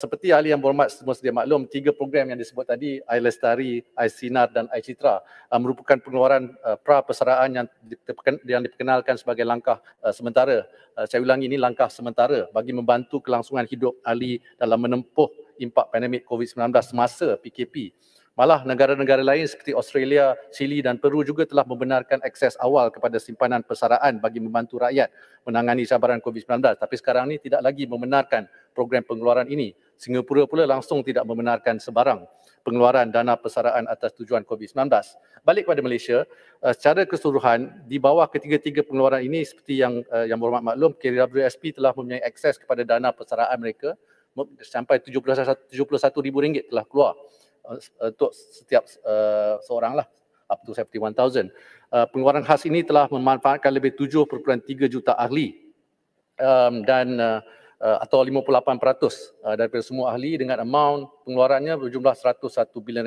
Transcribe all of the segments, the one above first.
seperti ahli yang berhormat semua sedia maklum, 3 program yang disebut tadi, iLestari, iSinar dan iCitra merupakan pengeluaran pra-persaraan yang diperkenalkan sebagai langkah sementara. Saya ulangi, ini langkah sementara bagi membantu kelangsungan hidup ahli dalam menempuh impak pandemik COVID-19 semasa PKP. Malah negara-negara lain seperti Australia, Chile dan Peru juga telah membenarkan akses awal kepada simpanan persaraan bagi membantu rakyat menangani cabaran COVID-19. Tapi sekarang ini tidak lagi membenarkan program pengeluaran ini. Singapura pula langsung tidak membenarkan sebarang pengeluaran dana persaraan atas tujuan COVID-19. Balik kepada Malaysia, secara keseluruhan di bawah ketiga-tiga pengeluaran ini seperti yang berhormat maklum, KWSP telah mempunyai akses kepada dana persaraan mereka sampai RM71,000 telah keluar untuk setiap seorang lah, up to 71,000. Pengeluaran khas ini telah memanfaatkan lebih 7.3 juta ahli atau 58% daripada semua ahli dengan amount pengeluarannya berjumlah RM101 bilion.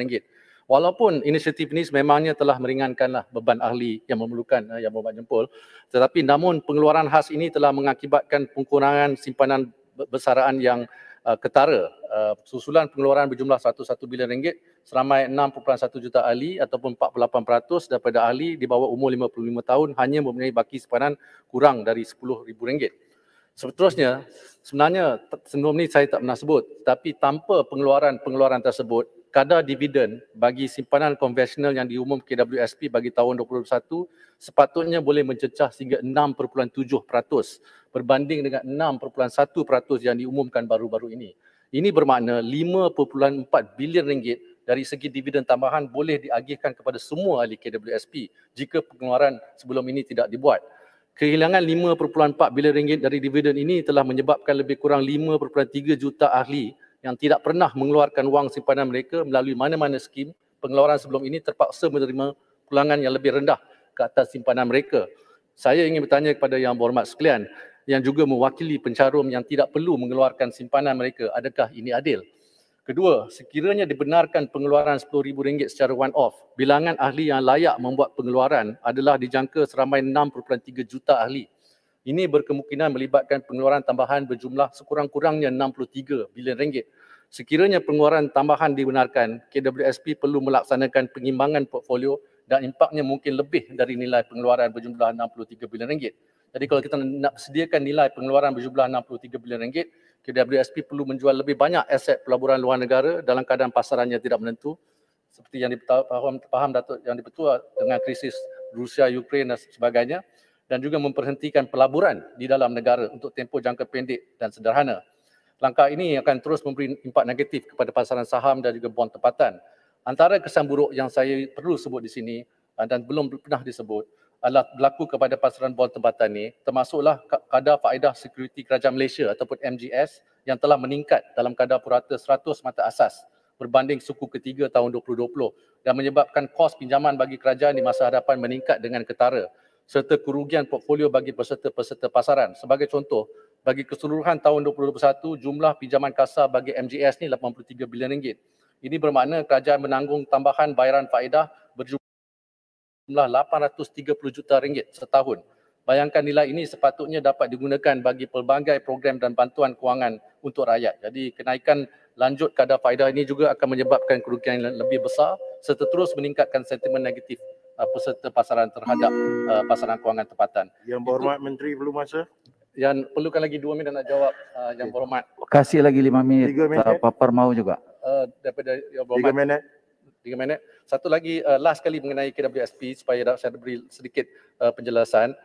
Walaupun inisiatif ini sememangnya telah meringankanlah beban ahli yang memerlukan yang berhormat jempol, tetapi namun pengeluaran khas ini telah mengakibatkan pengurangan simpanan bersaraan yang ketara. Susulan pengeluaran berjumlah RM101 bilion seramai 6.1 juta ahli ataupun 48% daripada ahli di bawah umur 55 tahun hanya mempunyai baki simpanan kurang dari RM10,000. Seterusnya, sebenarnya sebelum ini saya tak pernah sebut, tapi tanpa pengeluaran tersebut, kadar dividen bagi simpanan konvensional yang diumum KWSP bagi tahun 2021 sepatutnya boleh mencecah sehingga 6.7% berbanding dengan 6.1% yang diumumkan baru-baru ini. Ini bermakna RM5.4 bilion dari segi dividen tambahan boleh diagihkan kepada semua ahli KWSP jika pengeluaran sebelum ini tidak dibuat. Kehilangan RM5.4 bilion dari dividen ini telah menyebabkan lebih kurang 5.3 juta ahli yang tidak pernah mengeluarkan wang simpanan mereka melalui mana-mana skim pengeluaran sebelum ini terpaksa menerima pulangan yang lebih rendah ke atas simpanan mereka. Saya ingin bertanya kepada yang berhormat sekalian yang juga mewakili pencarum yang tidak perlu mengeluarkan simpanan mereka, adakah ini adil? Kedua, sekiranya dibenarkan pengeluaran RM10,000 secara one-off, bilangan ahli yang layak membuat pengeluaran adalah dijangka seramai 6.3 juta ahli. Ini berkemungkinan melibatkan pengeluaran tambahan berjumlah sekurang-kurangnya RM63 bilion. Sekiranya pengeluaran tambahan dibenarkan, KWSP perlu melaksanakan pengimbangan portfolio dan impaknya mungkin lebih dari nilai pengeluaran berjumlah RM63 bilion. Jadi kalau kita nak sediakan nilai pengeluaran berjumlah RM63 bilion, KWSP perlu menjual lebih banyak aset pelaburan luar negara dalam keadaan pasarannya tidak menentu, seperti yang faham Datuk yang dipertua dengan krisis Rusia, Ukraine dan sebagainya, dan juga memperhentikan pelaburan di dalam negara untuk tempoh jangka pendek dan sederhana. Langkah ini akan terus memberi impak negatif kepada pasaran saham dan juga bond tempatan. Antara kesan buruk yang saya perlu sebut di sini dan belum pernah disebut adalah berlaku kepada pasaran bond tempatan ini, termasuklah kadar faedah sekuriti kerajaan Malaysia ataupun MGS yang telah meningkat dalam kadar purata 100 mata asas berbanding suku ketiga tahun 2020 dan menyebabkan kos pinjaman bagi kerajaan di masa hadapan meningkat dengan ketara, serta kerugian portfolio bagi peserta-peserta pasaran. Sebagai contoh, bagi keseluruhan tahun 2021, jumlah pinjaman kasar bagi MGS ni RM83 bilion. Ini bermakna kerajaan menanggung tambahan bayaran faedah berjumlah RM830 juta setahun. Bayangkan nilai ini sepatutnya dapat digunakan bagi pelbagai program dan bantuan kewangan untuk rakyat. Jadi kenaikan lanjut kadar faedah ini juga akan menyebabkan kerugian yang lebih besar serta terus meningkatkan sentimen negatif peserta pasaran terhadap pasaran kewangan tempatan. Yang berhormat Menteri perlu masa? Yang perlukan lagi 2 minit nak jawab yang berhormat. Kasih lagi 5 minit. 3 minit. Papar mau juga. Daripada yang berhormat. 3 minit. 3 minit. Satu lagi last kali mengenai KWSP supaya saya beri sedikit penjelasan.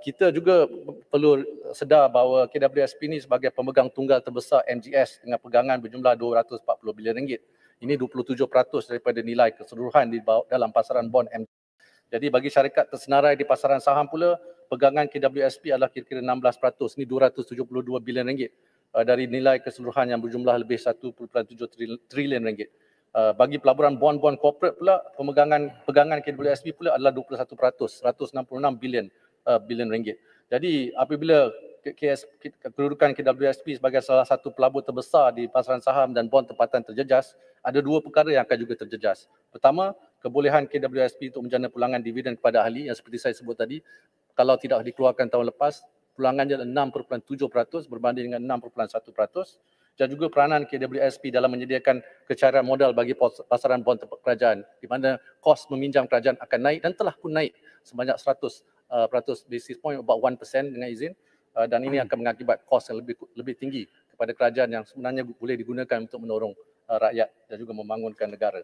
Kita juga perlu sedar bahawa KWSP ini sebagai pemegang tunggal terbesar MGS dengan pegangan berjumlah RM240 bilion. Ini 27% daripada nilai keseluruhan di dalam pasaran bond MGS. Jadi bagi syarikat tersenarai di pasaran saham pula, pegangan KWSP adalah kira-kira 16%. Ini RM272 bilion dari nilai keseluruhan yang berjumlah lebih RM1.7 trilion. Bagi pelaburan bond-bond corporate pula, pegangan KWSP pula adalah 21%, RM166 bilion. Jadi apabila kedudukan KWSP sebagai salah satu pelabur terbesar di pasaran saham dan bond tempatan terjejas, ada dua perkara yang akan juga terjejas. Pertama, kebolehan KWSP untuk menjana pulangan dividen kepada ahli yang seperti saya sebut tadi, kalau tidak dikeluarkan tahun lepas, pulangannya adalah 6.7% berbanding dengan 6.1%. dan juga peranan KWSP dalam menyediakan kecairaan modal bagi pasaran bond tempat kerajaan di mana kos meminjam kerajaan akan naik dan telah pun naik sebanyak 100 basis point, about 1% dengan izin, dan ini akan mengakibat kos yang lebih tinggi kepada kerajaan yang sebenarnya boleh digunakan untuk menolong rakyat dan juga membangunkan negara.